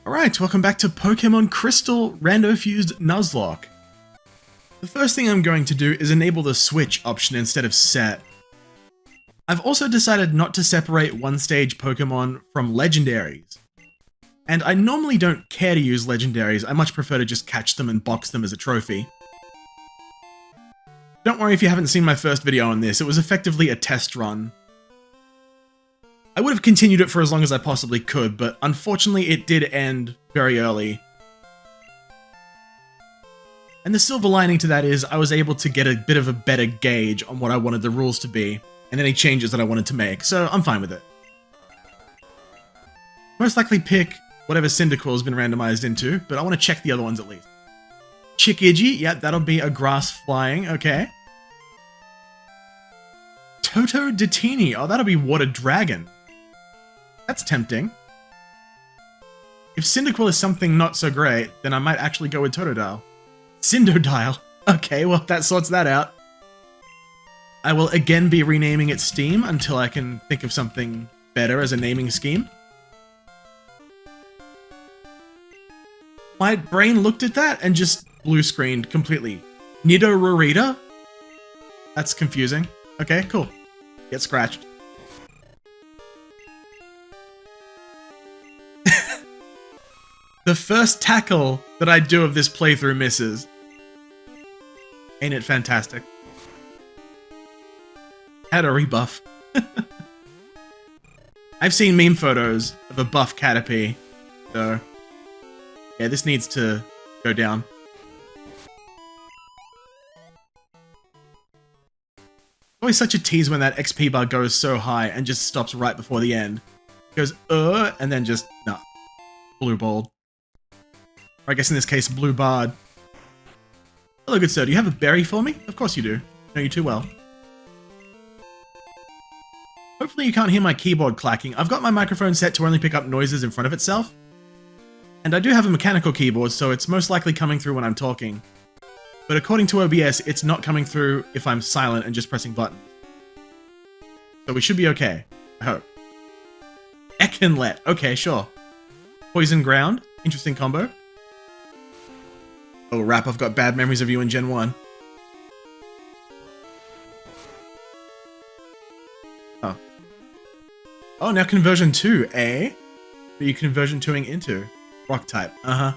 Alright, welcome back to Pokemon Crystal Rando Fused Nuzlocke. The first thing I'm going to do is enable the switch option instead of set. I've also decided not to separate one-stage Pokemon from legendaries. And I normally don't care to use legendaries, I much prefer to just catch them and box them as a trophy. Don't worry if you haven't seen my first video on this, it was effectively a test run. I would have continued it for as long as I possibly could, but unfortunately it did end very early. And the silver lining to that is I was able to get a bit of a better gauge on what I wanted the rules to be, and any changes that I wanted to make, so I'm fine with it. Most likely pick whatever Cyndaquil has been randomized into, but I want to check the other ones at least. Chickidgy, yep, that'll be a grass flying, okay. Totodile, oh that'll be Water Dragon. That's tempting. If Cyndaquil is something not so great, then I might actually go with Totodile. Cindodile. Okay, well that sorts that out. I will again be renaming it Steam until I can think of something better as a naming scheme. My brain looked at that and just blue screened completely. Nidorurita? That's confusing. Okay, cool. Get scratched. The first tackle that I do of this playthrough misses. Ain't it fantastic? Had a rebuff. I've seen meme photos of a buff Caterpie, so yeah, this needs to go down. Always such a tease when that XP bar goes so high and just stops right before the end. It goes, and then just, nah, blue balled. Or I guess in this case, blue barred. Hello, good sir. Do you have a berry for me? Of course you do. Know you too well. Hopefully you can't hear my keyboard clacking. I've got my microphone set to only pick up noises in front of itself. And I do have a mechanical keyboard, so it's most likely coming through when I'm talking. But according to OBS, it's not coming through if I'm silent and just pressing buttons. So we should be okay. I hope. Ekenlet. Okay, sure. Poison Ground. Interesting combo. Oh, rap, I've got bad memories of you in Gen 1. Oh. Oh, now conversion 2, eh? What are you conversion 2ing into? Rock type. Uh-huh.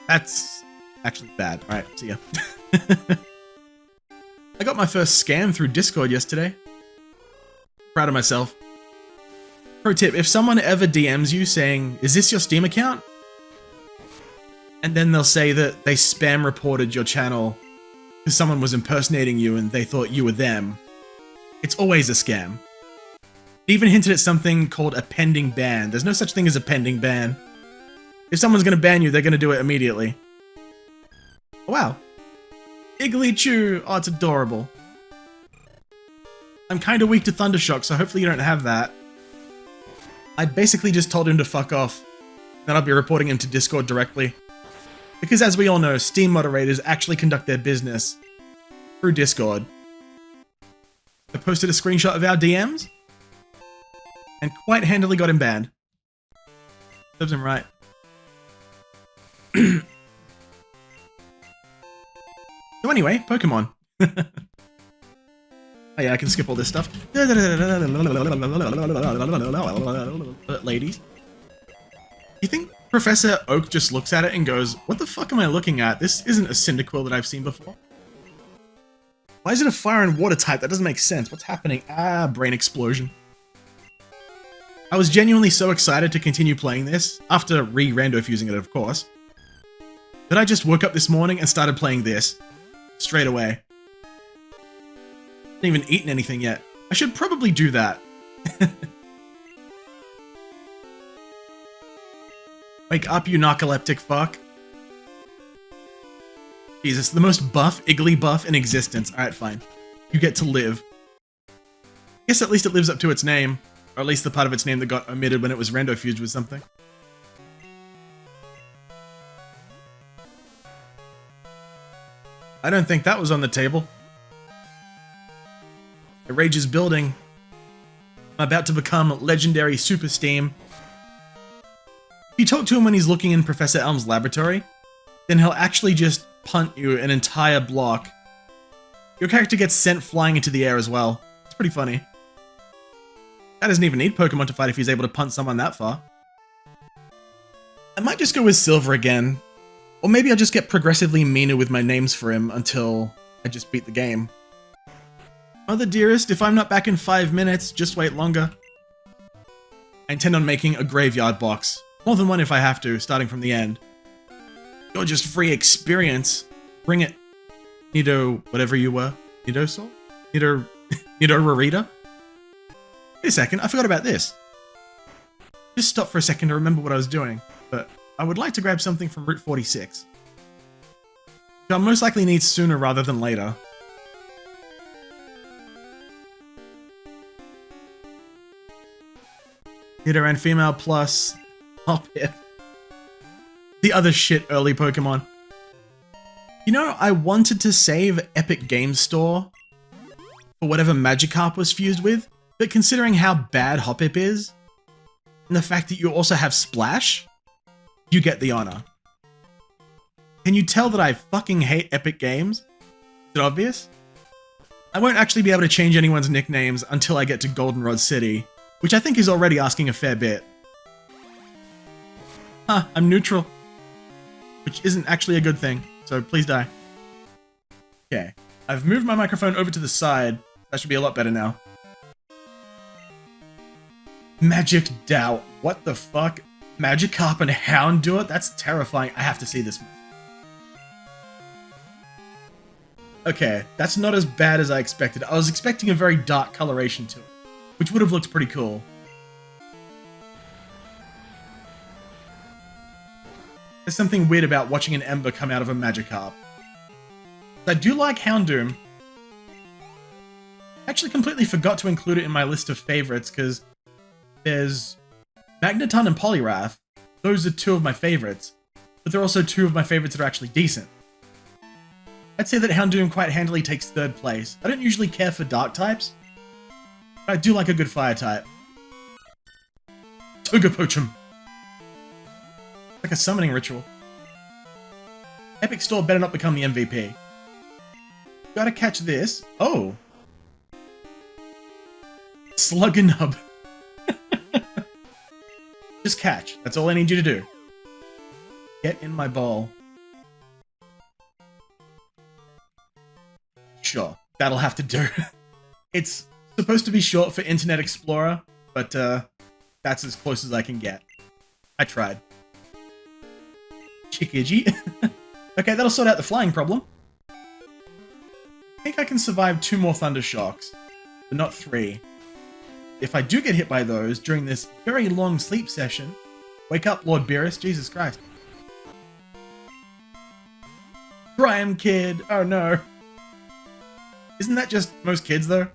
That's actually bad. Alright, see ya. I got my first scam through Discord yesterday. Proud of myself. Pro tip, if someone ever DMs you saying, is this your Steam account? And then they'll say that they spam reported your channel because someone was impersonating you and they thought you were them. It's always a scam. It even hinted at something called a pending ban. There's no such thing as a pending ban. If someone's going to ban you, they're going to do it immediately. Oh, wow. Igglychew. Oh, it's adorable. I'm kind of weak to Thundershock, so hopefully you don't have that. I basically just told him to fuck off. Then I'll be reporting him to Discord directly. Because as we all know, Steam moderators actually conduct their business through Discord. I posted a screenshot of our DMs and quite handily got him banned. Serves him right. So anyway, Pokemon. Oh yeah, I can skip all this stuff. Ladies. You think Professor Oak just looks at it and goes, what the fuck am I looking at? This isn't a Cyndaquil that I've seen before. Why is it a fire and water type? That doesn't make sense. What's happening? Ah, brain explosion. I was genuinely so excited to continue playing this, after re-rando fusing it, of course, that I just woke up this morning and started playing this. Straight away. Haven't even eaten anything yet. I should probably do that. Wake up, you narcoleptic fuck. Jesus, the most buff Igglybuff in existence. Alright, fine. You get to live. Guess at least it lives up to its name. Or at least the part of its name that got omitted when it was rando fused with something. I don't think that was on the table. The rage is building. I'm about to become legendary Super Steam. If you talk to him when he's looking in Professor Elm's laboratory, then he'll actually just punt you an entire block. Your character gets sent flying into the air as well. It's pretty funny. That doesn't even need Pokemon to fight if he's able to punt someone that far. I might just go with Silver again. Or maybe I'll just get progressively meaner with my names for him until I just beat the game. Mother dearest, if I'm not back in 5 minutes, just wait longer. I intend on making a graveyard box. More than one if I have to, starting from the end. You're just free experience. Bring it. Nido, whatever you were. Nidosaur? Nidorarita? Wait a second, I forgot about this. Just stop for a second to remember what I was doing, but I would like to grab something from Route 46. Which I'll most likely need sooner rather than later. Hitter and female plus Hoppip. The other shit early Pokemon. You know, I wanted to save Epic Games Store for whatever Magikarp was fused with, but considering how bad Hoppip is, and the fact that you also have Splash, you get the honor. Can you tell that I fucking hate Epic Games? Is it obvious? I won't actually be able to change anyone's nicknames until I get to Goldenrod City, which I think is already asking a fair bit. Huh, I'm neutral. Which isn't actually a good thing, so please die. Okay, I've moved my microphone over to the side. That should be a lot better now. Magic Doubt. What the fuck? Magikarp and Houndour? That's terrifying. I have to see this. Okay, that's not as bad as I expected. I was expecting a very dark coloration to it, which would have looked pretty cool. There's something weird about watching an Ember come out of a Magikarp. I do like Houndoom. I actually completely forgot to include it in my list of favorites, because there's Magneton and Poliwrath. Those are two of my favorites, but they're also two of my favorites that are actually decent. I'd say that Houndoom quite handily takes third place. I don't usually care for dark types, but I do like a good fire type. Togepochum. Like a summoning ritual. Epic Store better not become the MVP. Gotta catch this. Oh. Slugganub. Just catch. That's all I need you to do. Get in my bowl. Sure, that'll have to do. It's supposed to be short for Internet Explorer, but that's as close as I can get. I tried. Chickidgy. Okay, that'll sort out the flying problem. I think I can survive 2 more Thunder Shocks, but not 3. If I do get hit by those during this very long sleep session, wake up, Lord Beerus, Jesus Christ. Graham Kid, oh no. Isn't that just most kids though?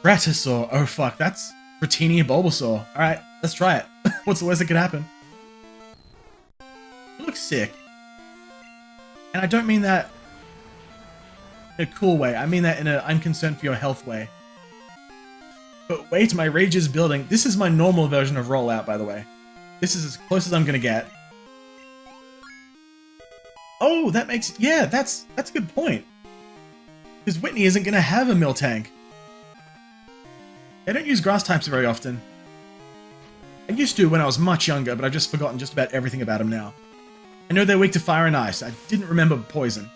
Bratasaur, oh fuck, that's Dratini and Bulbasaur. Alright, let's try it. What's the worst that could happen? You look sick. And I don't mean that in a cool way, I mean that in a I'm concerned for your health way. But wait, my rage is building. This is my normal version of Rollout, by the way. This is as close as I'm gonna get. Oh, that makes... yeah, that's a good point. Because Whitney isn't gonna have a Miltank. I don't use grass types very often. I used to when I was much younger, but I've just forgotten just about everything about them now. I know they're weak to fire and ice. I didn't remember poison.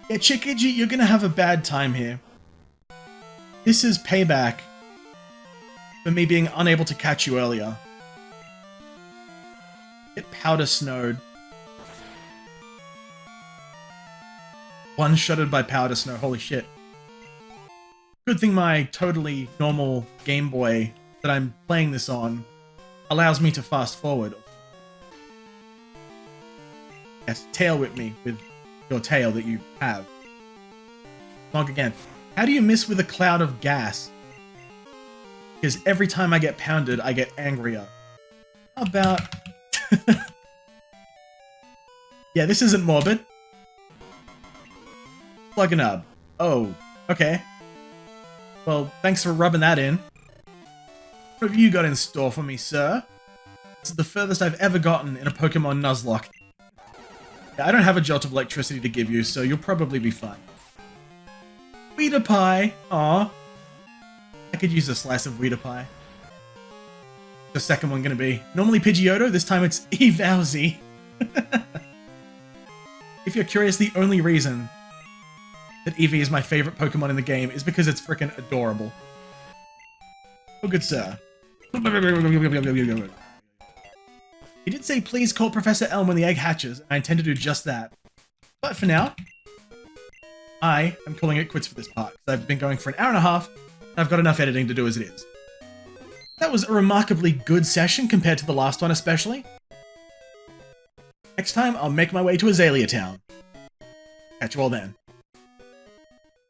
Yeah, Chickidgy, you're gonna have a bad time here. This is payback for me being unable to catch you earlier. Get powder snowed. One-shotted by powder snow, holy shit. Good thing my totally normal Game Boy that I'm playing this on allows me to fast forward. Yes, tail whip me with your tail that you have. Honk again. How do you miss with a cloud of gas? Because every time I get pounded, I get angrier. How about... yeah, this isn't morbid. Oh, okay. Well, thanks for rubbing that in. What have you got in store for me, sir? This is the furthest I've ever gotten in a Pokemon Nuzlocke. Yeah, I don't have a jolt of electricity to give you, so you'll probably be fine. Weeder pie. Aw. I could use a slice of Weeder pie. The second one gonna be? Normally Pidgeotto, this time it's Evowsy. If you're curious, the only reason that Eevee is my favorite Pokemon in the game is because it's freaking adorable. Oh, good sir. He did say please call Professor Elm when the egg hatches, and I intend to do just that. But for now, I am calling it quits for this part, because I've been going for an hour and a half, and I've got enough editing to do as it is. That was a remarkably good session compared to the last one especially. Next time, I'll make my way to Azalea Town. Catch you all then.